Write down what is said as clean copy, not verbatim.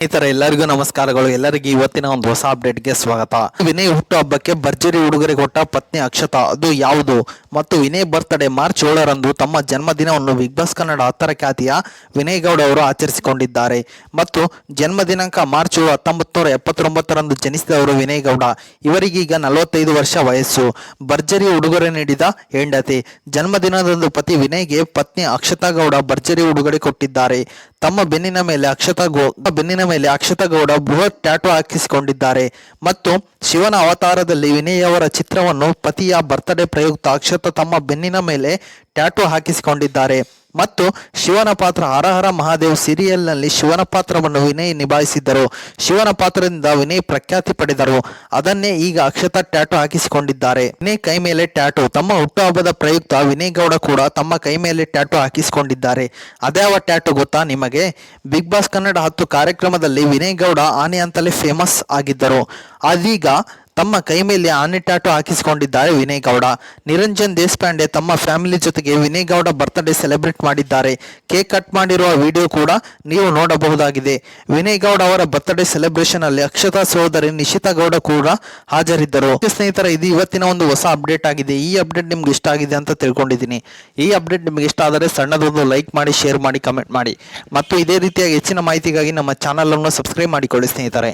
ಸ್ನೇಹಿತರೆ ಎಲ್ಲರಿಗೂ ನಮಸ್ಕಾರಗಳು. ಎಲ್ಲರಿಗೂ ಇವತ್ತಿನ ಒಂದು ಹೊಸ ಅಪ್ಡೇಟ್ಗೆ ಸ್ವಾಗತ. ವಿನಯ್ ಹುಟ್ಟುಹಬ್ಬಕ್ಕೆ ಭರ್ಜರಿ ಉಡುಗೊರೆ ಕೊಟ್ಟ ಪತ್ನಿ ಅಕ್ಷತಾ, ಅದು ಯಾವುದು? ಮತ್ತು ವಿನಯ್ ಬರ್ತ್ಡೇ ಮಾರ್ಚ್ 7ರಂದು ತಮ್ಮ ಜನ್ಮದಿನವನ್ನು ಬಿಗ್ ಬಾಸ್ ಕನ್ನಡ 10 ಖ್ಯಾತಿಯ ವಿನಯ್ ಗೌಡ ಅವರು ಆಚರಿಸಿಕೊಂಡಿದ್ದಾರೆ. ಮತ್ತು ಜನ್ಮ ದಿನಾಂಕ ಮಾರ್ಚ್ 1979ರಂದು ಜನಿಸಿದವರು ವಿನಯ್ ಗೌಡ. ಇವರಿಗೀಗ 45 ವರ್ಷ ವಯಸ್ಸು. ಭರ್ಜರಿ ಉಡುಗೊರೆ ನೀಡಿದ ಹೆಂಡತಿ. ಜನ್ಮದಿನದಂದು ಪತಿ ವಿನಯ್ಗೆ ಪತ್ನಿ ಅಕ್ಷತಾ ಗೌಡ ಭರ್ಜರಿ ಉಡುಗೊರೆ ಕೊಟ್ಟಿದ್ದಾರೆ. ತಮ್ಮ ಬೆನ್ನಿನ ಮೇಲೆ ಅಕ್ಷತಾ ಗೌಡ ಬೃಹತ್ ಟ್ಯಾಟೂ ಹಾಕಿಸಿಕೊಂಡಿದ್ದಾರೆ. ಮತ್ತು ಶಿವನ ಅವತಾರದಲ್ಲಿ ವಿನಯ್ ಅವರ ಚಿತ್ರವನ್ನು ಪತಿಯ ಬರ್ತ್ಡೇ ಪ್ರಯುಕ್ತ ಅಕ್ಷತಾ ತಮ್ಮ ಬೆನ್ನಿನ ಮೇಲೆ ಟ್ಯಾಟೂ ಹಾಕಿಸಿಕೊಂಡಿದ್ದಾರೆ. ಮತ್ತು ಶಿವನ ಪಾತ್ರ ಹರ ಹರ ಮಹಾದೇವ್ ಸೀರಿಯಲ್ನಲ್ಲಿ ಶಿವನ ಪಾತ್ರವನ್ನು ವಿನಯ್ ನಿಭಾಯಿಸಿದ್ದರು. ಶಿವನ ಪಾತ್ರದಿಂದ ವಿನಯ್ ಪ್ರಖ್ಯಾತಿ ಪಡೆದರು. ಅದನ್ನೇ ಈಗ ಅಕ್ಷತಾ ಟ್ಯಾಟೂ ಹಾಕಿಸಿಕೊಂಡಿದ್ದಾರೆ. ವಿನಯ್ ಕೈ ಮೇಲೆ ಟ್ಯಾಟೂ. ತಮ್ಮ ಹುಟ್ಟುಹಬ್ಬದ ಪ್ರಯುಕ್ತ ವಿನಯ್ ಗೌಡ ಕೂಡ ತಮ್ಮ ಕೈ ಮೇಲೆ ಟ್ಯಾಟೂ ಹಾಕಿಸಿಕೊಂಡಿದ್ದಾರೆ. ಅದ್ಯಾವ ಟ್ಯಾಟೂ ಗೊತ್ತಾ ನಿಮಗೆ? ಬಿಗ್ ಬಾಸ್ ಕನ್ನಡ 10 ಕಾರ್ಯಕ್ರಮದಲ್ಲಿ ವಿನಯ್ ಗೌಡ ಆನೆ ಅಂತಲೇ ಫೇಮಸ್ ಆಗಿದ್ದರು. ಅದೀಗ ತಮ್ಮ ಕೈ ಮೇಲೆ ಆನೆ ಟ್ಯಾಟೂ ಹಾಕಿಸಿಕೊಂಡಿದ್ದಾರೆ ವಿನಯ್ ಗೌಡ. ನಿರಂಜನ್ ದೇಶಪಾಂಡೆ ತಮ್ಮ ಫ್ಯಾಮಿಲಿ ಜೊತೆಗೆ ವಿನಯ್ ಗೌಡ ಬರ್ತ್ಡೇ ಸೆಲೆಬ್ರೇಟ್ ಮಾಡಿದ್ದಾರೆ. ಕೇಕ್ ಕಟ್ ಮಾಡಿರುವ ವಿಡಿಯೋ ಕೂಡ ನೀವು ನೋಡಬಹುದಾಗಿದೆ. ವಿನಯ್ ಗೌಡ ಅವರ ಬರ್ತ್ಡೇ ಸೆಲೆಬ್ರೇಷನ್ ಅಲ್ಲಿ ಅಕ್ಷತಾ ಸಹೋದರಿ ನಿಶಿತಾ ಗೌಡ ಕೂಡ ಹಾಜರಿದ್ದರು. ಸ್ನೇಹಿತರೆ, ಇದು ಇವತ್ತಿನ ಒಂದು ಹೊಸ ಅಪ್ಡೇಟ್ ಆಗಿದೆ. ಈ ಅಪ್ಡೇಟ್ ನಿಮ್ಗೆ ಇಷ್ಟ ಆಗಿದೆ ಅಂತ ತಿಳ್ಕೊಂಡಿದ್ದೀನಿ. ಈ ಅಪ್ಡೇಟ್ ನಿಮ್ಗೆ ಇಷ್ಟ ಆದರೆ ಸಣ್ಣದೊಂದು ಲೈಕ್ ಮಾಡಿ, ಶೇರ್ ಮಾಡಿ, ಕಮೆಂಟ್ ಮಾಡಿ. ಮತ್ತು ಇದೇ ರೀತಿಯಾಗಿ ಹೆಚ್ಚಿನ ಮಾಹಿತಿಗಾಗಿ ನಮ್ಮ ಚಾನಲ್ ಅನ್ನು ಸಬ್ಸ್ಕ್ರೈಬ್ ಮಾಡಿಕೊಳ್ಳಿ ಸ್ನೇಹಿತರೆ.